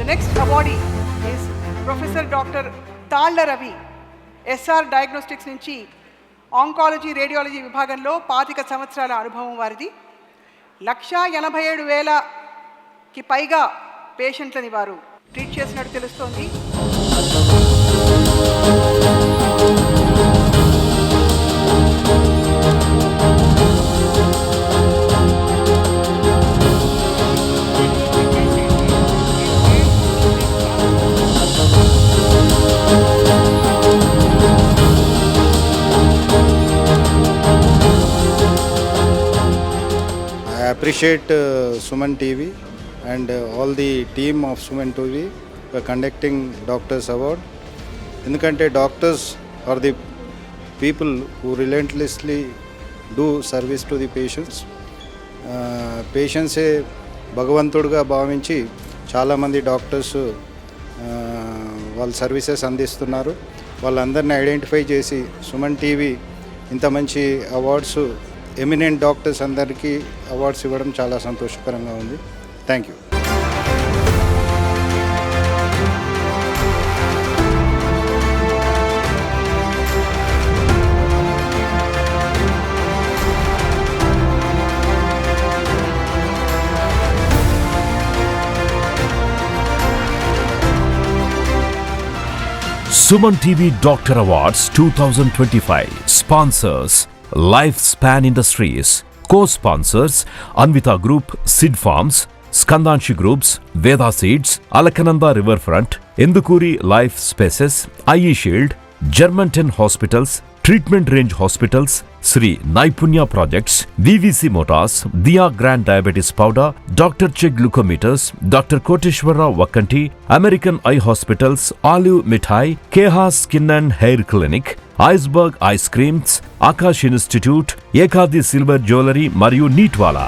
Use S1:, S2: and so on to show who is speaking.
S1: next awardee is Professor Dr. Talla Ravi, SR Diagnostics నుంచి oncology radiology విభాగంలో 25 సంవత్సరాల అనుభవం వారిది. 187,000కి పైగా పేషెంట్లని వారు ట్రీట్ చేసినట్టు తెలుస్తోంది.
S2: I appreciate Suman TV and all the team of Suman TV for conducting Doctors Award. ఎందుకంటే doctors are the people who relentlessly do service to the patients. పేషెంట్సే భగవంతుడుగా భావించి చాలామంది డాక్టర్స్ వాళ్ళ సర్వీసెస్ అందిస్తున్నారు. వాళ్ళందరినీ ఐడెంటిఫై చేసి సుమన్ టీవీ ఇంత మంచి అవార్డ్స్ ఎమినెంట్ డాక్టర్స్ అందరికీ అవార్డ్స్ ఇవ్వడం చాలా సంతోషకరంగా ఉంది. Thank you.
S3: Suman TV Doctor Awards 2025 sponsors Lifespan Industries, co-sponsors Anvita Group, Sid Farms, Skandanshi Groups, Veda Seeds, Alakananda Riverfront, Endukuri Life Spaces, IE Shield, Germantown Hospitals, Treatment Range Hospitals, Sri Naipunya Projects, VVC Motors, Dia Grand Diabetes Powder, Dr. Che Glucometers, Dr. Koteshwara Vakanti, American Eye Hospitals, Olive Mithai, Keha Skin and Hair Clinic, Iceberg Ice Creams, Akash Institute, Ekadi Silver Jewelry మరియు నీట్వాలా.